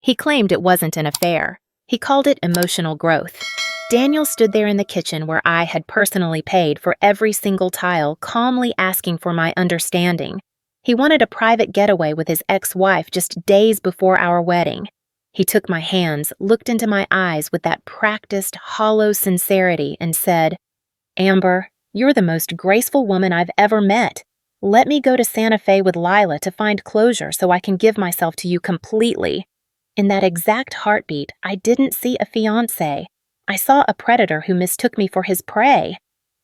He claimed it wasn't an affair. He called it emotional growth. Daniel stood there in the kitchen where I had personally paid for every single tile, calmly asking for my understanding. He wanted a private getaway with his ex-wife just days before our wedding. He took my hands, looked into my eyes with that practiced, hollow sincerity, and said, "Amber, you're the most graceful woman I've ever met. Let me go to Santa Fe with Lila to find closure so I can give myself to you completely." In that exact heartbeat, I didn't see a fiancé. I saw a predator who mistook me for his prey.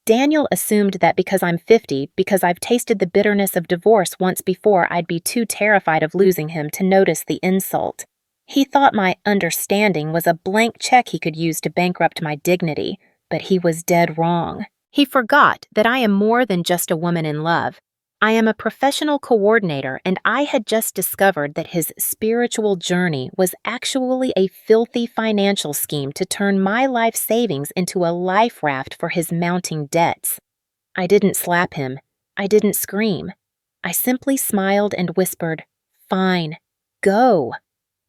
Daniel assumed that because I'm 50, because I've tasted the bitterness of divorce once before, I'd be too terrified of losing him to notice the insult. He thought my understanding was a blank check he could use to bankrupt my dignity, but he was dead wrong. He forgot that I am more than just a woman in love. I am a professional coordinator, and I had just discovered that his spiritual journey was actually a filthy financial scheme to turn my life savings into a life raft for his mounting debts. I didn't slap him. I didn't scream. I simply smiled and whispered, "Fine, go."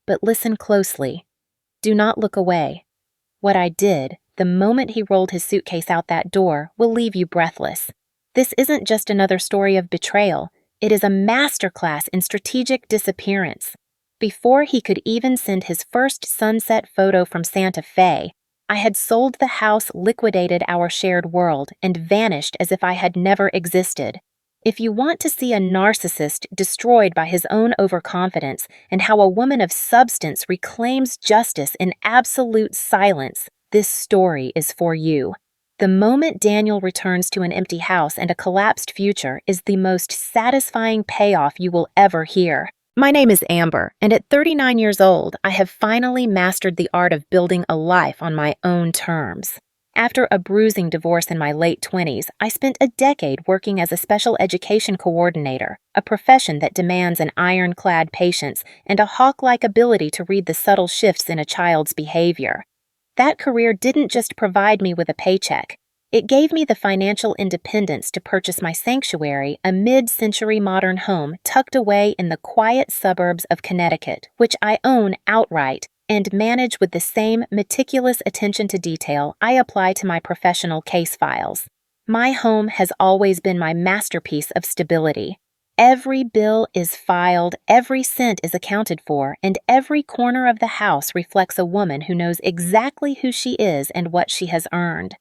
But listen closely. Do not look away. What I did, the moment he rolled his suitcase out that door, will leave you breathless. This isn't just another story of betrayal. It is a masterclass in strategic disappearance. Before he could even send his first sunset photo from Santa Fe, I had sold the house, liquidated our shared world, and vanished as if I had never existed. If you want to see a narcissist destroyed by his own overconfidence and how a woman of substance reclaims justice in absolute silence, this story is for you. The moment Daniel returns to an empty house and a collapsed future is the most satisfying payoff you will ever hear. My name is Amber, and at 39 years old, I have finally mastered the art of building a life on my own terms. After a bruising divorce in my late 20s, I spent a decade working as a special education coordinator, a profession that demands an ironclad patience and a hawk-like ability to read the subtle shifts in a child's behavior. That career didn't just provide me with a paycheck. It gave me the financial independence to purchase my sanctuary, a mid-century modern home tucked away in the quiet suburbs of Connecticut, which I own outright and manage with the same meticulous attention to detail I apply to my professional case files. My home has always been my masterpiece of stability. Every bill is filed, every cent is accounted for, and every corner of the house reflects a woman who knows exactly who she is and what she has earned.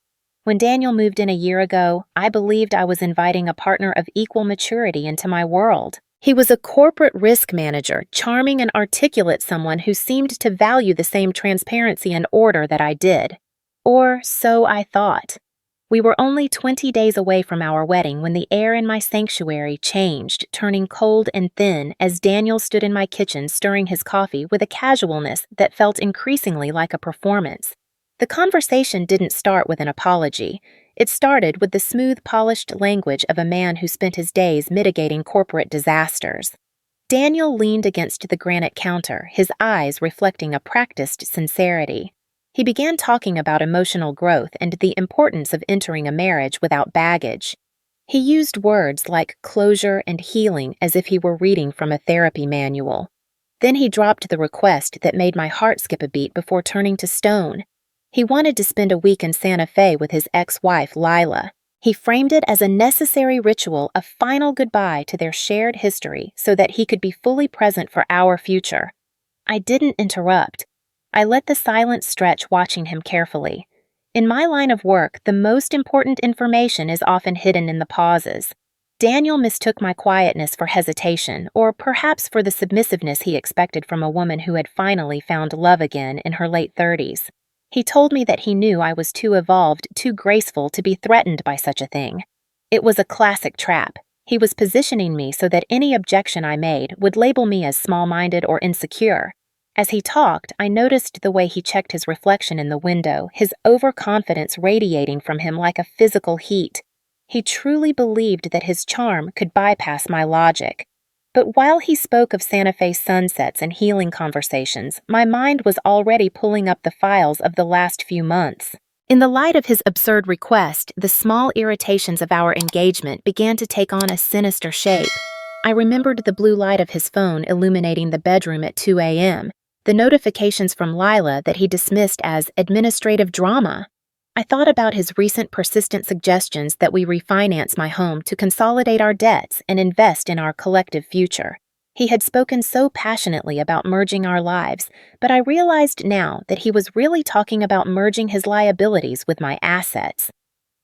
When Daniel moved in a year ago, I believed I was inviting a partner of equal maturity into my world. He was a corporate risk manager, charming and articulate someone who seemed to value the same transparency and order that I did. Or so I thought. We were only 20 days away from our wedding when the air in my sanctuary changed, turning cold and thin as Daniel stood in my kitchen stirring his coffee with a casualness that felt increasingly like a performance. The conversation didn't start with an apology. It started with the smooth, polished language of a man who spent his days mitigating corporate disasters. Daniel leaned against the granite counter, his eyes reflecting a practiced sincerity. He began talking about emotional growth and the importance of entering a marriage without baggage. He used words like closure and healing as if he were reading from a therapy manual. Then he dropped the request that made my heart skip a beat before turning to stone. He wanted to spend a week in Santa Fe with his ex-wife, Lila. He framed it as a necessary ritual, a final goodbye to their shared history so that he could be fully present for our future. I didn't interrupt. I let the silence stretch, watching him carefully. In my line of work, the most important information is often hidden in the pauses. Daniel mistook my quietness for hesitation, or perhaps for the submissiveness he expected from a woman who had finally found love again in her late 30s. He told me that he knew I was too evolved, too graceful to be threatened by such a thing. It was a classic trap. He was positioning me so that any objection I made would label me as small-minded or insecure. As he talked, I noticed the way he checked his reflection in the window, his overconfidence radiating from him like a physical heat. He truly believed that his charm could bypass my logic. But while he spoke of Santa Fe sunsets and healing conversations, my mind was already pulling up the files of the last few months. In the light of his absurd request, the small irritations of our engagement began to take on a sinister shape. I remembered the blue light of his phone illuminating the bedroom at 2 a.m., the notifications from Lila that he dismissed as administrative drama. I thought about his recent persistent suggestions that we refinance my home to consolidate our debts and invest in our collective future. He had spoken so passionately about merging our lives, but I realized now that he was really talking about merging his liabilities with my assets.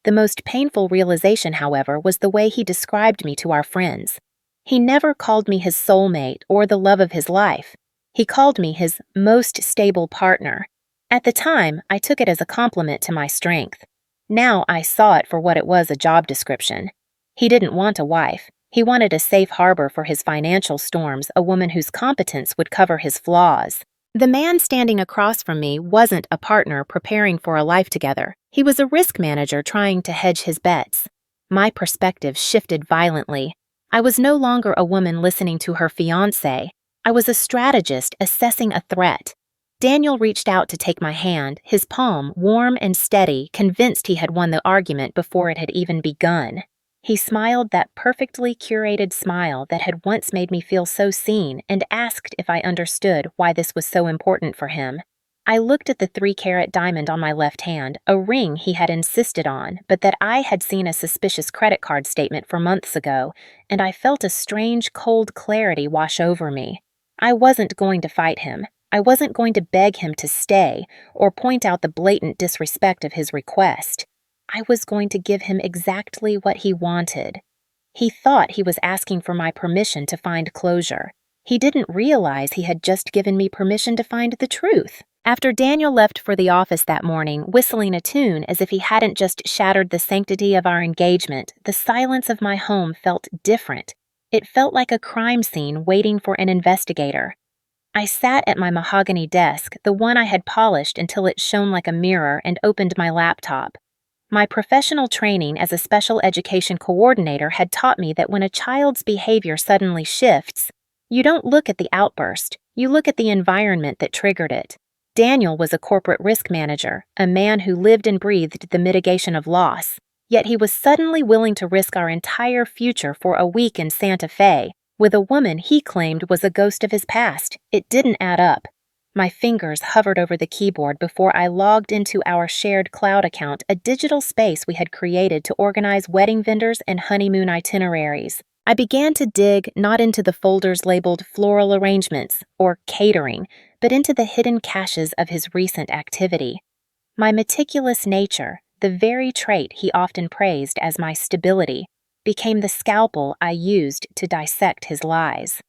The most painful realization, however, was the way he described me to our friends. He never called me his soulmate or the love of his life. He called me his most stable partner. At the time, I took it as a compliment to my strength. Now I saw it for what it was, a job description. He didn't want a wife. He wanted a safe harbor for his financial storms, a woman whose competence would cover his flaws. The man standing across from me wasn't a partner preparing for a life together. He was a risk manager trying to hedge his bets. My perspective shifted violently. I was no longer a woman listening to her fiancé. I was a strategist assessing a threat. Daniel reached out to take my hand, his palm warm and steady, convinced he had won the argument before it had even begun. He smiled that perfectly curated smile that had once made me feel so seen and asked if I understood why this was so important for him. I looked at the 3-carat diamond on my left hand, a ring he had insisted on, but that I had seen a suspicious credit card statement for months ago, and I felt a strange, cold clarity wash over me. I wasn't going to fight him. I wasn't going to beg him to stay or point out the blatant disrespect of his request. I was going to give him exactly what he wanted. He thought he was asking for my permission to find closure. He didn't realize he had just given me permission to find the truth. After Daniel left for the office that morning, whistling a tune as if he hadn't just shattered the sanctity of our engagement, the silence of my home felt different. It felt like a crime scene waiting for an investigator. I sat at my mahogany desk, the one I had polished until it shone like a mirror, and opened my laptop. My professional training as a special education coordinator had taught me that when a child's behavior suddenly shifts, you don't look at the outburst, you look at the environment that triggered it. Daniel was a corporate risk manager, a man who lived and breathed the mitigation of loss, yet he was suddenly willing to risk our entire future for a week in Santa Fe, with a woman he claimed was a ghost of his past. It didn't add up. My fingers hovered over the keyboard before I logged into our shared cloud account, a digital space we had created to organize wedding vendors and honeymoon itineraries. I began to dig not into the folders labeled floral arrangements or catering, but into the hidden caches of his recent activity. My meticulous nature, the very trait he often praised as my stability, became the scalpel I used to dissect his lies.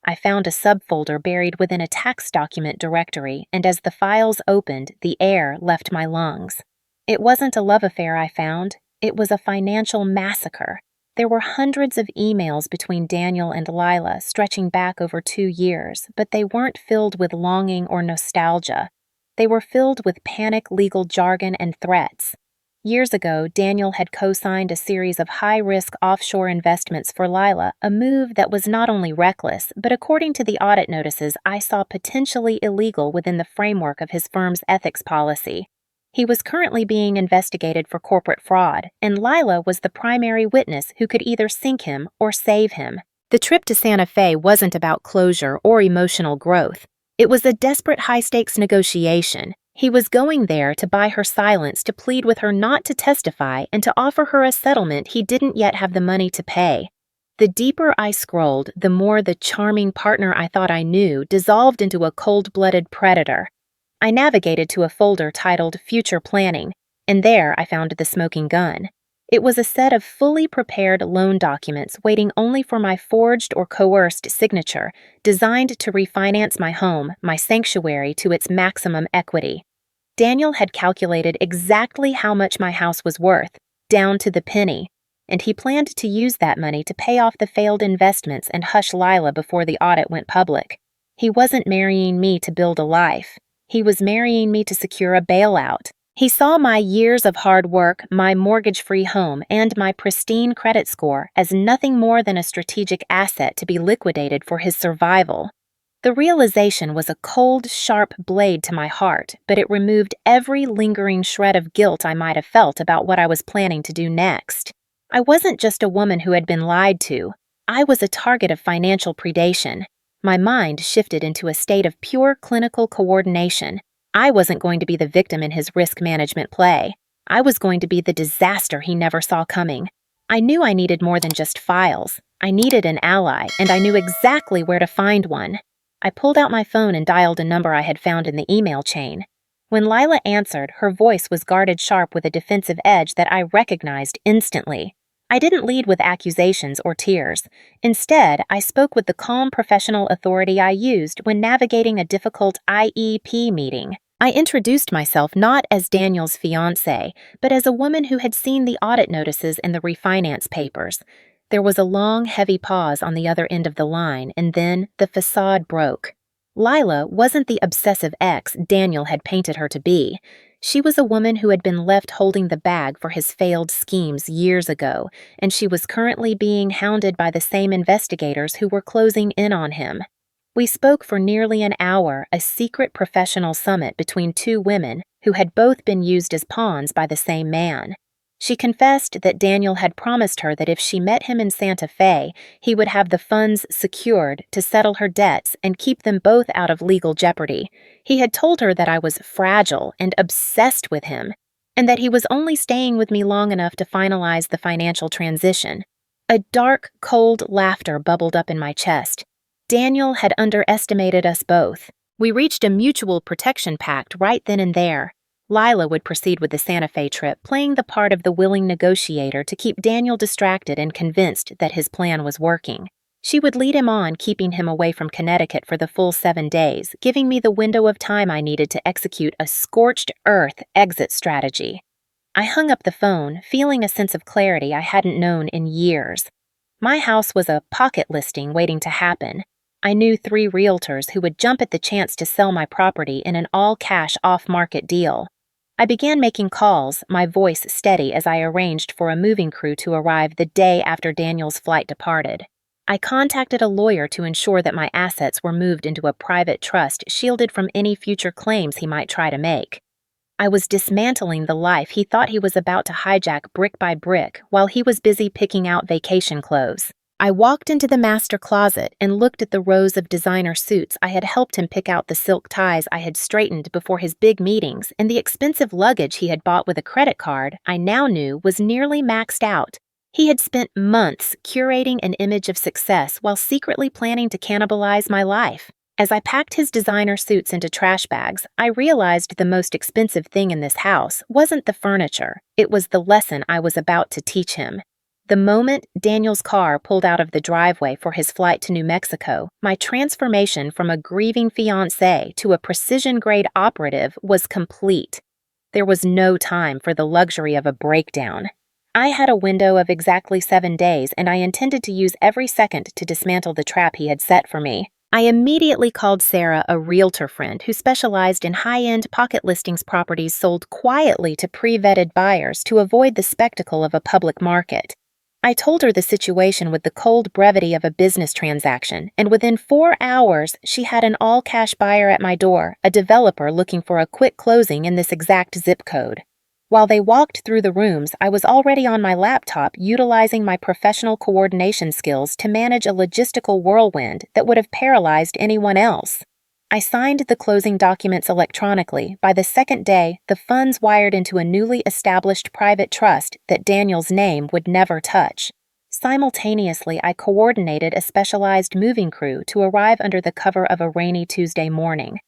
I found a subfolder buried within a tax document directory, and as the files opened, the air left my lungs. It wasn't a love affair I found, it was a financial massacre. There were hundreds of emails between Daniel and Lila stretching back over 2 years, but they weren't filled with longing or nostalgia. They were filled with panic legal jargon and threats. Years ago, Daniel had co-signed a series of high-risk offshore investments for Lila, a move that was not only reckless, but according to the audit notices, I saw potentially illegal within the framework of his firm's ethics policy. He was currently being investigated for corporate fraud, and Lila was the primary witness who could either sink him or save him. The trip to Santa Fe wasn't about closure or emotional growth. It was a desperate high-stakes negotiation. He was going there to buy her silence, to plead with her not to testify, and to offer her a settlement he didn't yet have the money to pay. The deeper I scrolled, the more the charming partner I thought I knew dissolved into a cold-blooded predator. I navigated to a folder titled Future Planning, and there I found the smoking gun. It was a set of fully prepared loan documents waiting only for my forged or coerced signature, designed to refinance my home, my sanctuary, to its maximum equity. Daniel had calculated exactly how much my house was worth, down to the penny, and he planned to use that money to pay off the failed investments and hush Lila before the audit went public. He wasn't marrying me to build a life. He was marrying me to secure a bailout. He saw my years of hard work, my mortgage-free home, and my pristine credit score as nothing more than a strategic asset to be liquidated for his survival. The realization was a cold, sharp blade to my heart, but it removed every lingering shred of guilt I might have felt about what I was planning to do next. I wasn't just a woman who had been lied to. I was a target of financial predation. My mind shifted into a state of pure clinical coordination. I wasn't going to be the victim in his risk management play. I was going to be the disaster he never saw coming. I knew I needed more than just files. I needed an ally, and I knew exactly where to find one. I pulled out my phone and dialed a number I had found in the email chain. When Lila answered, her voice was guarded sharp with a defensive edge that I recognized instantly. I didn't lead with accusations or tears. Instead, I spoke with the calm professional authority I used when navigating a difficult IEP meeting. I introduced myself not as Daniel's fiancé, but as a woman who had seen the audit notices and the refinance papers. There was a long, heavy pause on the other end of the line, and then the facade broke. Lila wasn't the obsessive ex Daniel had painted her to be. She was a woman who had been left holding the bag for his failed schemes years ago, and she was currently being hounded by the same investigators who were closing in on him. We spoke for nearly an hour, a secret professional summit between two women who had both been used as pawns by the same man. She confessed that Daniel had promised her that if she met him in Santa Fe, he would have the funds secured to settle her debts and keep them both out of legal jeopardy. He had told her that I was fragile and obsessed with him, and that he was only staying with me long enough to finalize the financial transition. A dark, cold laughter bubbled up in my chest. Daniel had underestimated us both. We reached a mutual protection pact right then and there. Lila would proceed with the Santa Fe trip, playing the part of the willing negotiator to keep Daniel distracted and convinced that his plan was working. She would lead him on, keeping him away from Connecticut for the full 7 days, giving me the window of time I needed to execute a scorched earth exit strategy. I hung up the phone, feeling a sense of clarity I hadn't known in years. My house was a pocket listing waiting to happen. I knew 3 realtors who would jump at the chance to sell my property in an all-cash off-market deal. I began making calls, my voice steady as I arranged for a moving crew to arrive the day after Daniel's flight departed. I contacted a lawyer to ensure that my assets were moved into a private trust shielded from any future claims he might try to make. I was dismantling the life he thought he was about to hijack brick by brick while he was busy picking out vacation clothes. I walked into the master closet and looked at the rows of designer suits I had helped him pick out, the silk ties I had straightened before his big meetings, and the expensive luggage he had bought with a credit card I now knew was nearly maxed out. He had spent months curating an image of success while secretly planning to cannibalize my life. As I packed his designer suits into trash bags, I realized the most expensive thing in this house wasn't the furniture, it was the lesson I was about to teach him. The moment Daniel's car pulled out of the driveway for his flight to New Mexico, my transformation from a grieving fiancé to a precision-grade operative was complete. There was no time for the luxury of a breakdown. I had a window of exactly 7 days, and I intended to use every second to dismantle the trap he had set for me. I immediately called Sarah, a realtor friend who specialized in high-end pocket listings properties sold quietly to pre-vetted buyers to avoid the spectacle of a public market. I told her the situation with the cold brevity of a business transaction, and within 4 hours, she had an all-cash buyer at my door, a developer looking for a quick closing in this exact zip code. While they walked through the rooms, I was already on my laptop utilizing my professional coordination skills to manage a logistical whirlwind that would have paralyzed anyone else. I signed the closing documents electronically. By the second day, the funds wired into a newly established private trust that Daniel's name would never touch. Simultaneously, I coordinated a specialized moving crew to arrive under the cover of a rainy Tuesday morning.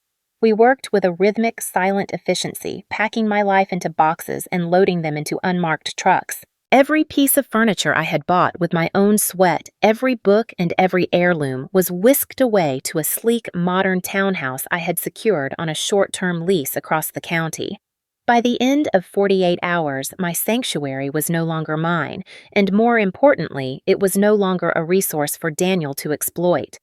We worked with a rhythmic, silent efficiency, packing my life into boxes and loading them into unmarked trucks. Every piece of furniture I had bought with my own sweat, every book and every heirloom was whisked away to a sleek, modern townhouse I had secured on a short-term lease across the county. By the end of 48 hours, my sanctuary was no longer mine, and more importantly, it was no longer a resource for Daniel to exploit.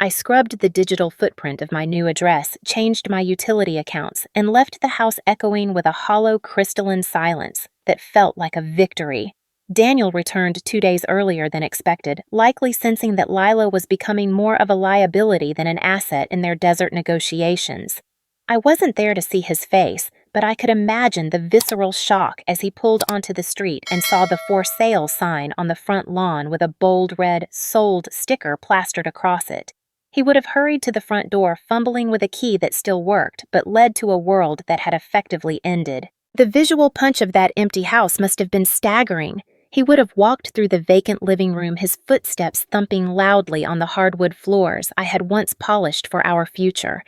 I scrubbed the digital footprint of my new address, changed my utility accounts, and left the house echoing with a hollow, crystalline silence that felt like a victory. Daniel returned 2 days earlier than expected, likely sensing that Lila was becoming more of a liability than an asset in their desert negotiations. I wasn't there to see his face, but I could imagine the visceral shock as he pulled onto the street and saw the for sale sign on the front lawn with a bold red "sold" sticker plastered across it. He would have hurried to the front door, fumbling with a key that still worked, but led to a world that had effectively ended. The visual punch of that empty house must have been staggering. He would have walked through the vacant living room, his footsteps thumping loudly on the hardwood floors I had once polished for our future.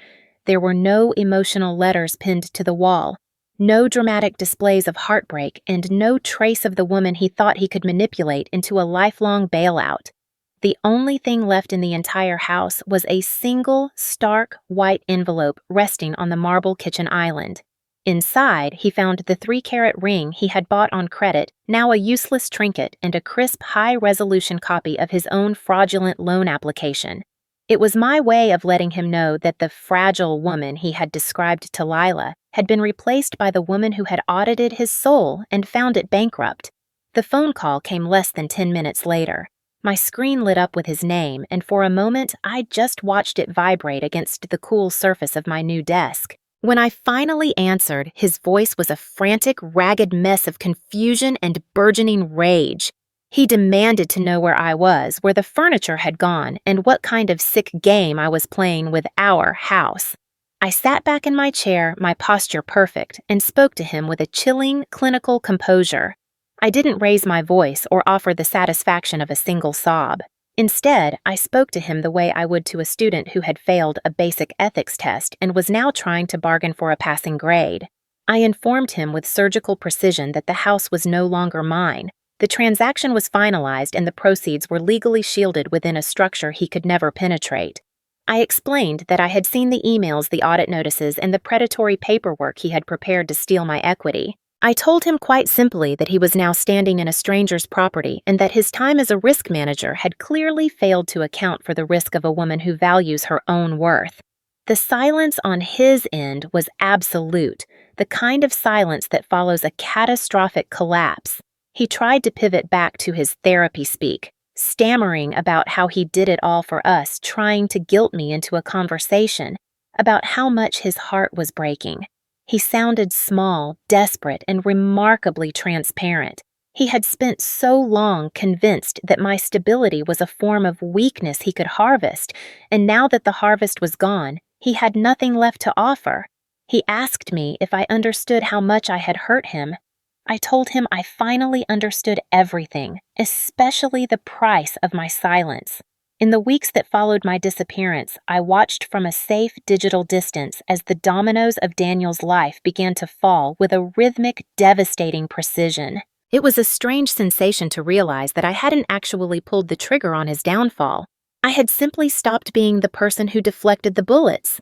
There were no emotional letters pinned to the wall, no dramatic displays of heartbreak, and no trace of the woman he thought he could manipulate into a lifelong bailout. The only thing left in the entire house was a single, stark, white envelope resting on the marble kitchen island. Inside, he found the 3-carat ring he had bought on credit, now a useless trinket, and a crisp, high-resolution copy of his own fraudulent loan application. It was my way of letting him know that the fragile woman he had described to Lila had been replaced by the woman who had audited his soul and found it bankrupt. The phone call came less than 10 minutes later. My screen lit up with his name, and for a moment I just watched it vibrate against the cool surface of my new desk. When I finally answered, his voice was a frantic, ragged mess of confusion and burgeoning rage. He demanded to know where I was, where the furniture had gone, and what kind of sick game I was playing with our house. I sat back in my chair, my posture perfect, and spoke to him with a chilling, clinical composure. I didn't raise my voice or offer the satisfaction of a single sob. Instead, I spoke to him the way I would to a student who had failed a basic ethics test and was now trying to bargain for a passing grade. I informed him with surgical precision that the house was no longer mine. The transaction was finalized and the proceeds were legally shielded within a structure he could never penetrate. I explained that I had seen the emails, the audit notices, and the predatory paperwork he had prepared to steal my equity. I told him quite simply that he was now standing in a stranger's property and that his time as a risk manager had clearly failed to account for the risk of a woman who values her own worth. The silence on his end was absolute, the kind of silence that follows a catastrophic collapse. He tried to pivot back to his therapy speak, stammering about how he did it all for us, trying to guilt me into a conversation about how much his heart was breaking. He sounded small, desperate, and remarkably transparent. He had spent so long convinced that my stability was a form of weakness he could harvest, and now that the harvest was gone, he had nothing left to offer. He asked me if I understood how much I had hurt him. I told him I finally understood everything, especially the price of my silence. In the weeks that followed my disappearance, I watched from a safe digital distance as the dominoes of Daniel's life began to fall with a rhythmic, devastating precision. It was a strange sensation to realize that I hadn't actually pulled the trigger on his downfall. I had simply stopped being the person who deflected the bullets.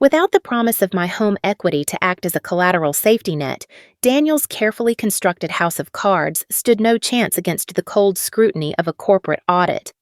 Without the promise of my home equity to act as a collateral safety net, Daniel's carefully constructed house of cards stood no chance against the cold scrutiny of a corporate audit.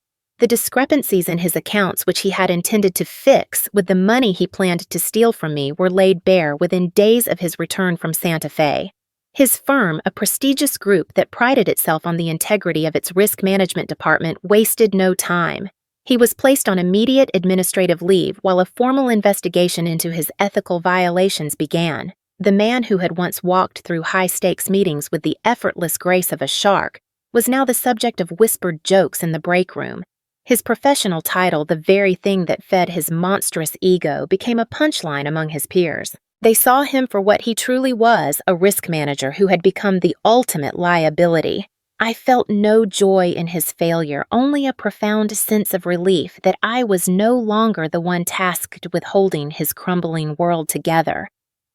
The discrepancies in his accounts, which he had intended to fix with the money he planned to steal from me, were laid bare within days of his return from Santa Fe. His firm, a prestigious group that prided itself on the integrity of its risk management department, wasted no time. He was placed on immediate administrative leave while a formal investigation into his ethical violations began. The man who had once walked through high-stakes meetings with the effortless grace of a shark was now the subject of whispered jokes in the break room. His professional title, the very thing that fed his monstrous ego, became a punchline among his peers. They saw him for what he truly was, a risk manager who had become the ultimate liability. I felt no joy in his failure, only a profound sense of relief that I was no longer the one tasked with holding his crumbling world together.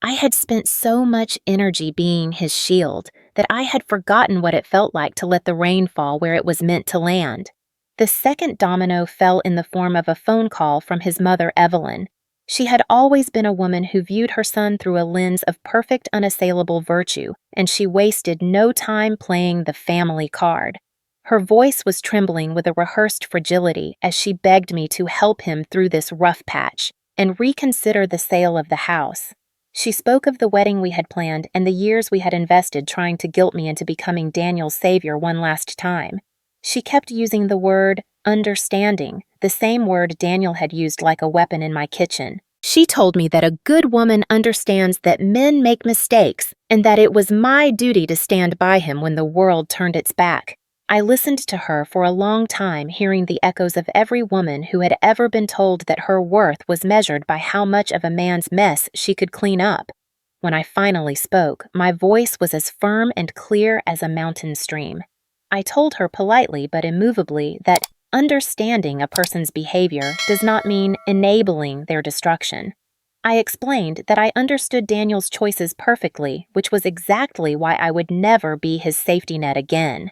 I had spent so much energy being his shield that I had forgotten what it felt like to let the rain fall where it was meant to land. The second domino fell in the form of a phone call from his mother, Evelyn. She had always been a woman who viewed her son through a lens of perfect, unassailable virtue, and she wasted no time playing the family card. Her voice was trembling with a rehearsed fragility as she begged me to help him through this rough patch and reconsider the sale of the house. She spoke of the wedding we had planned and the years we had invested trying to guilt me into becoming Daniel's savior one last time. She kept using the word understanding, the same word Daniel had used like a weapon in my kitchen. She told me that a good woman understands that men make mistakes and that it was my duty to stand by him when the world turned its back. I listened to her for a long time, hearing the echoes of every woman who had ever been told that her worth was measured by how much of a man's mess she could clean up. When I finally spoke, my voice was as firm and clear as a mountain stream. I told her politely but immovably that understanding a person's behavior does not mean enabling their destruction. I explained that I understood Daniel's choices perfectly, which was exactly why I would never be his safety net again.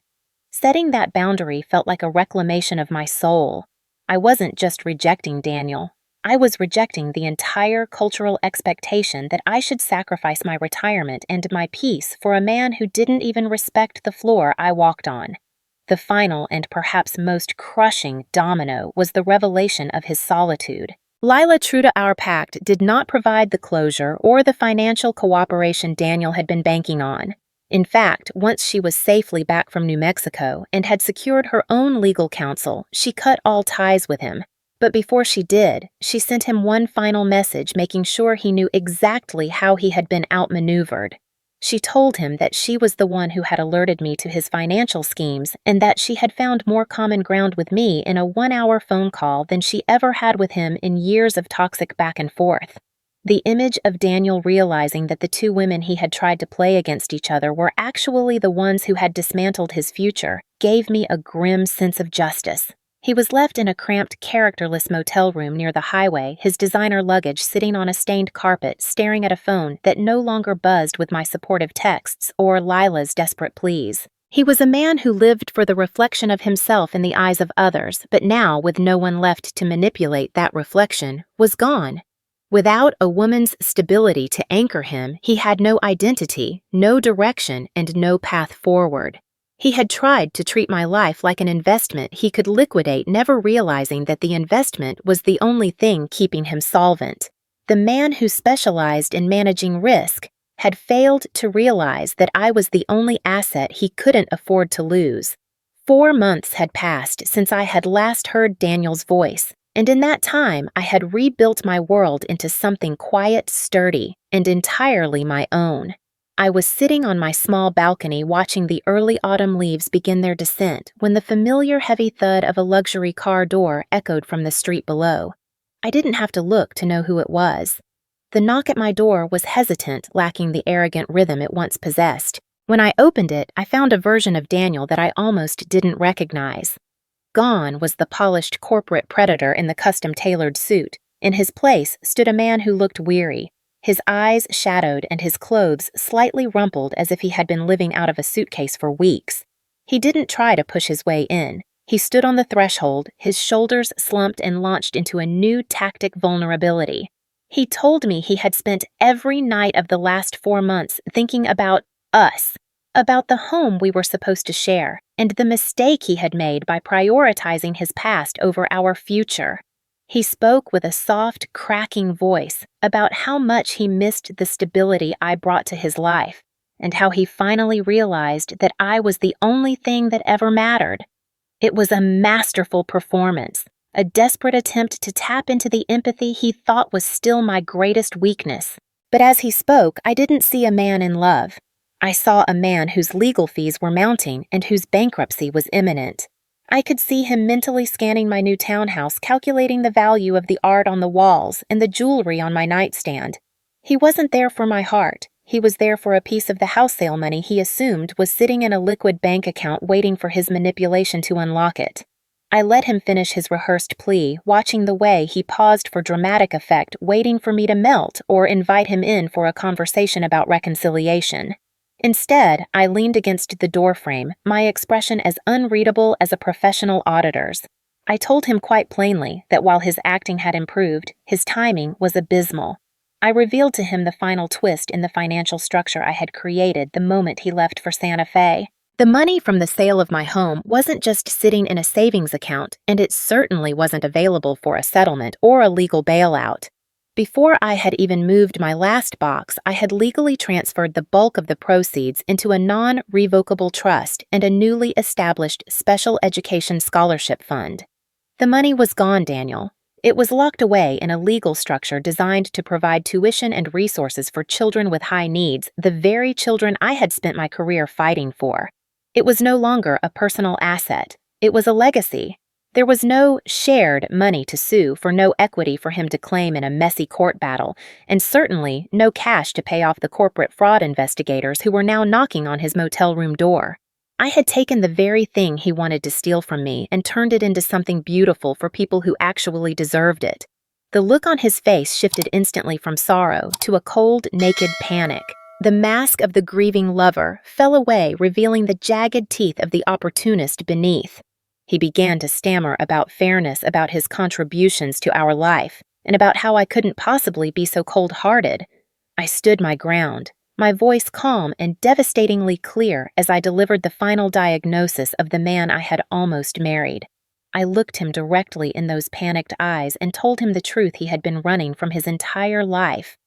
Setting that boundary felt like a reclamation of my soul. I wasn't just rejecting Daniel. I was rejecting the entire cultural expectation that I should sacrifice my retirement and my peace for a man who didn't even respect the floor I walked on. The final and perhaps most crushing domino was the revelation of his solitude. Lila, true to our pact, did not provide the closure or the financial cooperation Daniel had been banking on. In fact, once she was safely back from New Mexico and had secured her own legal counsel, she cut all ties with him. But before she did, she sent him one final message making sure he knew exactly how he had been outmaneuvered. She told him that she was the one who had alerted me to his financial schemes and that she had found more common ground with me in a 1-hour phone call than she ever had with him in years of toxic back and forth. The image of Daniel realizing that the two women he had tried to play against each other were actually the ones who had dismantled his future gave me a grim sense of justice. He was left in a cramped, characterless motel room near the highway, his designer luggage sitting on a stained carpet, staring at a phone that no longer buzzed with my supportive texts or Lila's desperate pleas. He was a man who lived for the reflection of himself in the eyes of others, but now, with no one left to manipulate that reflection, was gone. Without a woman's stability to anchor him, he had no identity, no direction, and no path forward. He had tried to treat my life like an investment he could liquidate, never realizing that the investment was the only thing keeping him solvent. The man who specialized in managing risk had failed to realize that I was the only asset he couldn't afford to lose. 4 months had passed since I had last heard Daniel's voice, and in that time I had rebuilt my world into something quiet, sturdy, and entirely my own. I was sitting on my small balcony watching the early autumn leaves begin their descent when the familiar heavy thud of a luxury car door echoed from the street below. I didn't have to look to know who it was. The knock at my door was hesitant, lacking the arrogant rhythm it once possessed. When I opened it, I found a version of Daniel that I almost didn't recognize. Gone was the polished corporate predator in the custom-tailored suit. In his place stood a man who looked weary, his eyes shadowed and his clothes slightly rumpled as if he had been living out of a suitcase for weeks. He didn't try to push his way in. He stood on the threshold, his shoulders slumped and launched into a new tactic vulnerability. He told me he had spent every night of the last 4 months thinking about us, about the home we were supposed to share, and the mistake he had made by prioritizing his past over our future. He spoke with a soft, cracking voice about how much he missed the stability I brought to his life, and how he finally realized that I was the only thing that ever mattered. It was a masterful performance, a desperate attempt to tap into the empathy he thought was still my greatest weakness. But as he spoke, I didn't see a man in love. I saw a man whose legal fees were mounting and whose bankruptcy was imminent. I could see him mentally scanning my new townhouse, calculating the value of the art on the walls and the jewelry on my nightstand. He wasn't there for my heart. He was there for a piece of the house sale money he assumed was sitting in a liquid bank account waiting for his manipulation to unlock it. I let him finish his rehearsed plea, watching the way he paused for dramatic effect, waiting for me to melt or invite him in for a conversation about reconciliation. Instead, I leaned against the doorframe, my expression as unreadable as a professional auditor's. I told him quite plainly that while his acting had improved, his timing was abysmal. I revealed to him the final twist in the financial structure I had created the moment he left for Santa Fe. The money from the sale of my home wasn't just sitting in a savings account, and it certainly wasn't available for a settlement or a legal bailout. Before I had even moved my last box, I had legally transferred the bulk of the proceeds into a non-revocable trust and a newly established special education scholarship fund. The money was gone, Daniel. It was locked away in a legal structure designed to provide tuition and resources for children with high needs, the very children I had spent my career fighting for. It was no longer a personal asset. It was a legacy. There was no shared money to sue for, no equity for him to claim in a messy court battle, and certainly no cash to pay off the corporate fraud investigators who were now knocking on his motel room door. I had taken the very thing he wanted to steal from me and turned it into something beautiful for people who actually deserved it. The look on his face shifted instantly from sorrow to a cold, naked panic. The mask of the grieving lover fell away, revealing the jagged teeth of the opportunist beneath. He began to stammer about fairness, about his contributions to our life, and about how I couldn't possibly be so cold-hearted. I stood my ground, my voice calm and devastatingly clear as I delivered the final diagnosis of the man I had almost married. I looked him directly in those panicked eyes and told him the truth he had been running from his entire life.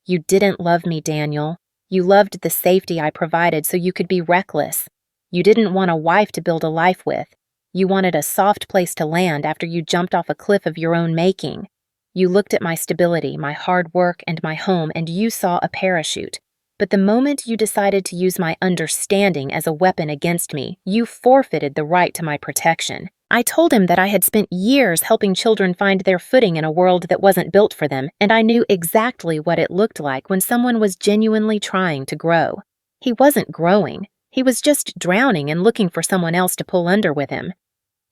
You didn't love me, Daniel. You loved the safety I provided so you could be reckless. You didn't want a wife to build a life with. You wanted a soft place to land after you jumped off a cliff of your own making. You looked at my stability, my hard work, and my home, and you saw a parachute. But the moment you decided to use my understanding as a weapon against me, you forfeited the right to my protection. I told him that I had spent years helping children find their footing in a world that wasn't built for them, and I knew exactly what it looked like when someone was genuinely trying to grow. He wasn't growing. He was just drowning and looking for someone else to pull under with him.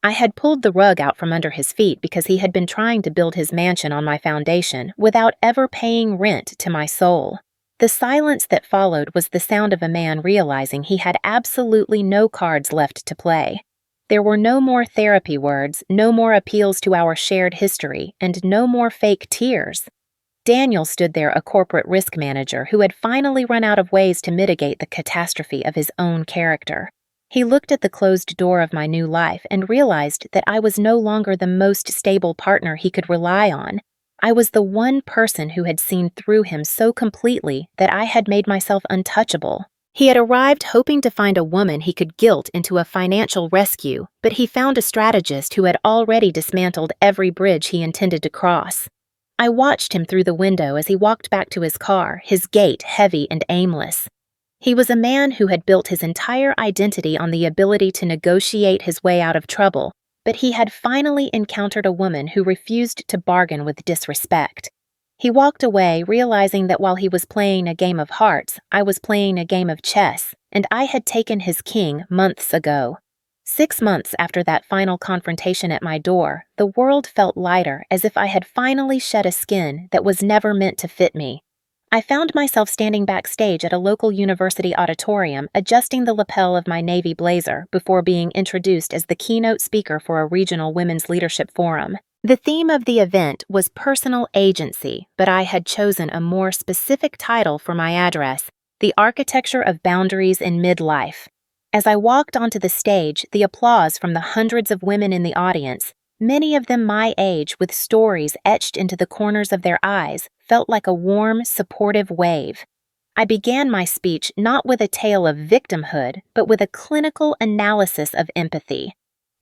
I had pulled the rug out from under his feet because he had been trying to build his mansion on my foundation without ever paying rent to my soul. The silence that followed was the sound of a man realizing he had absolutely no cards left to play. There were no more therapy words, no more appeals to our shared history, and no more fake tears. Daniel stood there, a corporate risk manager who had finally run out of ways to mitigate the catastrophe of his own character. He looked at the closed door of my new life and realized that I was no longer the most stable partner he could rely on. I was the one person who had seen through him so completely that I had made myself untouchable. He had arrived hoping to find a woman he could guilt into a financial rescue, but he found a strategist who had already dismantled every bridge he intended to cross. I watched him through the window as he walked back to his car, his gait heavy and aimless. He was a man who had built his entire identity on the ability to negotiate his way out of trouble, but he had finally encountered a woman who refused to bargain with disrespect. He walked away, realizing that while he was playing a game of hearts, I was playing a game of chess, and I had taken his king months ago. 6 months after that final confrontation at my door, the world felt lighter, as if I had finally shed a skin that was never meant to fit me. I found myself standing backstage at a local university auditorium, adjusting the lapel of my navy blazer before being introduced as the keynote speaker for a regional women's leadership forum. The theme of the event was personal agency, but I had chosen a more specific title for my address: The Architecture of Boundaries in Midlife. As I walked onto the stage, the applause from the hundreds of women in the audience, many of them my age with stories etched into the corners of their eyes, felt like a warm, supportive wave. I began my speech not with a tale of victimhood, but with a clinical analysis of empathy.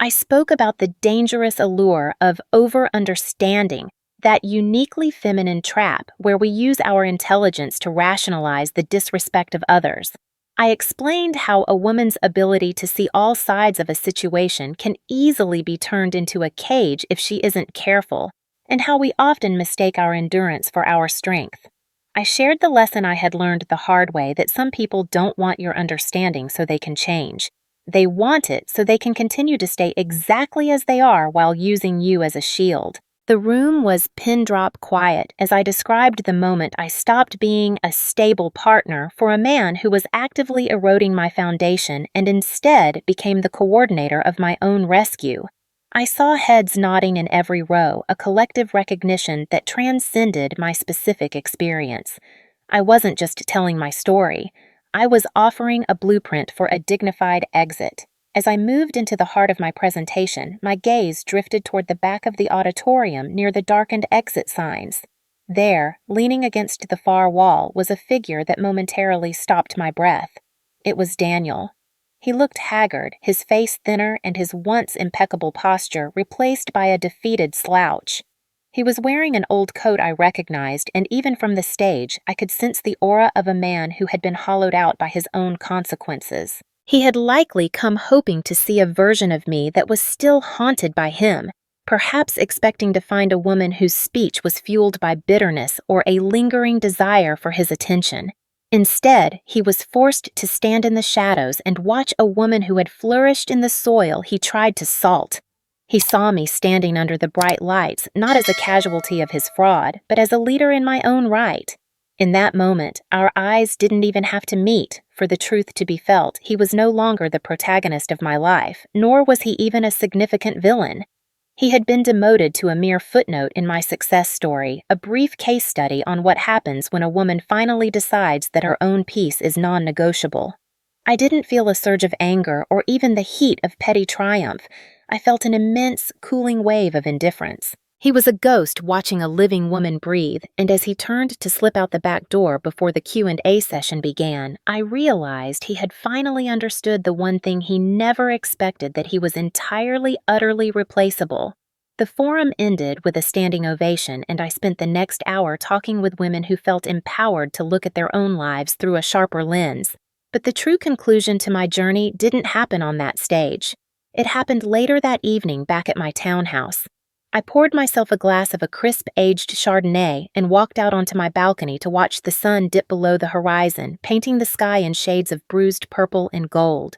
I spoke about the dangerous allure of over-understanding, that uniquely feminine trap where we use our intelligence to rationalize the disrespect of others. I explained how a woman's ability to see all sides of a situation can easily be turned into a cage if she isn't careful, and how we often mistake our endurance for our strength. I shared the lesson I had learned the hard way, that some people don't want your understanding so they can change. They want it so they can continue to stay exactly as they are while using you as a shield. The room was pin-drop quiet as I described the moment I stopped being a stable partner for a man who was actively eroding my foundation and instead became the coordinator of my own rescue. I saw heads nodding in every row, a collective recognition that transcended my specific experience. I wasn't just telling my story. I was offering a blueprint for a dignified exit. As I moved into the heart of my presentation, my gaze drifted toward the back of the auditorium near the darkened exit signs. There, leaning against the far wall, was a figure that momentarily stopped my breath. It was Daniel. He looked haggard, his face thinner and his once impeccable posture replaced by a defeated slouch. He was wearing an old coat I recognized, and even from the stage, I could sense the aura of a man who had been hollowed out by his own consequences. He had likely come hoping to see a version of me that was still haunted by him, perhaps expecting to find a woman whose speech was fueled by bitterness or a lingering desire for his attention. Instead, he was forced to stand in the shadows and watch a woman who had flourished in the soil he tried to salt. He saw me standing under the bright lights, not as a casualty of his fraud, but as a leader in my own right. In that moment, our eyes didn't even have to meet. For the truth to be felt, he was no longer the protagonist of my life, nor was he even a significant villain. He had been demoted to a mere footnote in my success story, a brief case study on what happens when a woman finally decides that her own peace is non-negotiable. I didn't feel a surge of anger or even the heat of petty triumph. I felt an immense, cooling wave of indifference. He was a ghost watching a living woman breathe, and as he turned to slip out the back door before the Q&A session began, I realized he had finally understood the one thing he never expected, that he was entirely, utterly replaceable. The forum ended with a standing ovation, and I spent the next hour talking with women who felt empowered to look at their own lives through a sharper lens. But the true conclusion to my journey didn't happen on that stage. It happened later that evening back at my townhouse. I poured myself a glass of a crisp-aged Chardonnay and walked out onto my balcony to watch the sun dip below the horizon, painting the sky in shades of bruised purple and gold.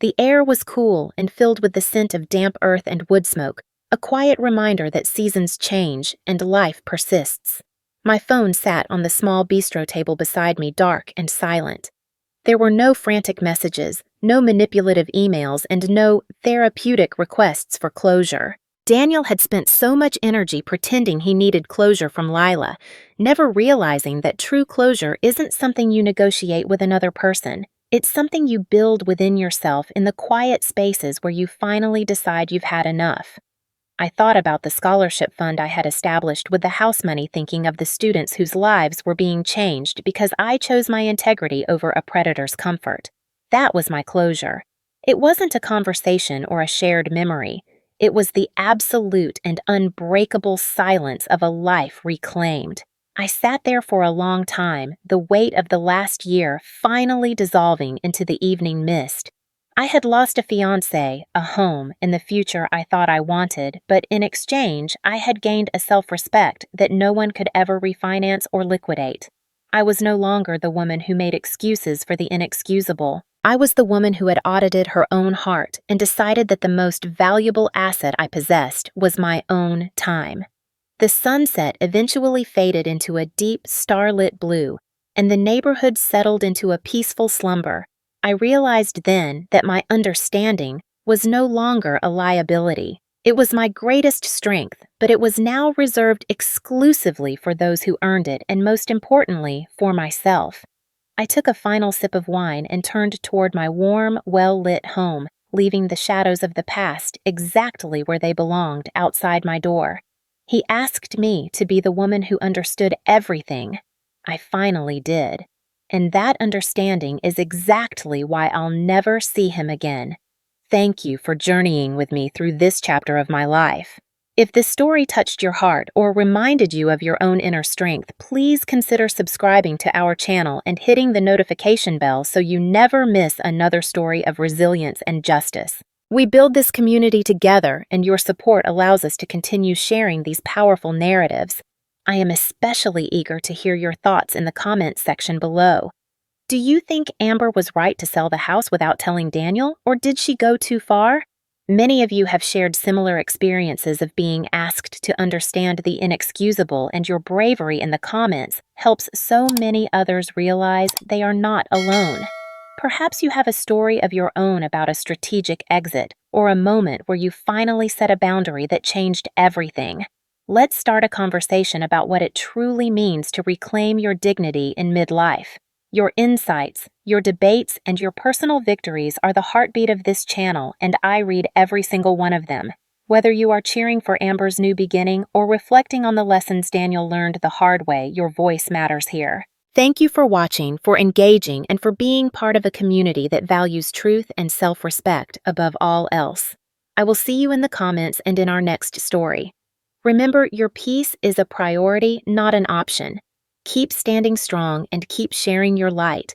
The air was cool and filled with the scent of damp earth and wood smoke, a quiet reminder that seasons change and life persists. My phone sat on the small bistro table beside me, dark and silent. There were no frantic messages, no manipulative emails, and no therapeutic requests for closure. Daniel had spent so much energy pretending he needed closure from Lila, never realizing that true closure isn't something you negotiate with another person. It's something you build within yourself in the quiet spaces where you finally decide you've had enough. I thought about the scholarship fund I had established with the house money, thinking of the students whose lives were being changed because I chose my integrity over a predator's comfort. That was my closure. It wasn't a conversation or a shared memory. It was the absolute and unbreakable silence of a life reclaimed. I sat there for a long time, the weight of the last year finally dissolving into the evening mist. I had lost a fiancé, a home, and the future I thought I wanted, but in exchange, I had gained a self-respect that no one could ever refinance or liquidate. I was no longer the woman who made excuses for the inexcusable. I was the woman who had audited her own heart and decided that the most valuable asset I possessed was my own time. The sunset eventually faded into a deep, starlit blue, and the neighborhood settled into a peaceful slumber. I realized then that my understanding was no longer a liability. It was my greatest strength, but it was now reserved exclusively for those who earned it, and most importantly, for myself. I took a final sip of wine and turned toward my warm, well-lit home, leaving the shadows of the past exactly where they belonged, outside my door. He asked me to be the woman who understood everything. I finally did. And that understanding is exactly why I'll never see him again. Thank you for journeying with me through this chapter of my life. If this story touched your heart or reminded you of your own inner strength, please consider subscribing to our channel and hitting the notification bell so you never miss another story of resilience and justice. We build this community together, and your support allows us to continue sharing these powerful narratives. I am especially eager to hear your thoughts in the comments section below. Do you think Amber was right to sell the house without telling Daniel, or did she go too far? Many of you have shared similar experiences of being asked to understand the inexcusable, and your bravery in the comments helps so many others realize they are not alone. Perhaps you have a story of your own about a strategic exit or a moment where you finally set a boundary that changed everything. Let's start a conversation about what it truly means to reclaim your dignity in midlife. Your insights, your debates, and your personal victories are the heartbeat of this channel, and I read every single one of them. Whether you are cheering for Amber's new beginning or reflecting on the lessons Daniel learned the hard way, your voice matters here. Thank you for watching, for engaging, and for being part of a community that values truth and self-respect above all else. I will see you in the comments and in our next story. Remember, your peace is a priority, not an option. Keep standing strong and keep sharing your light.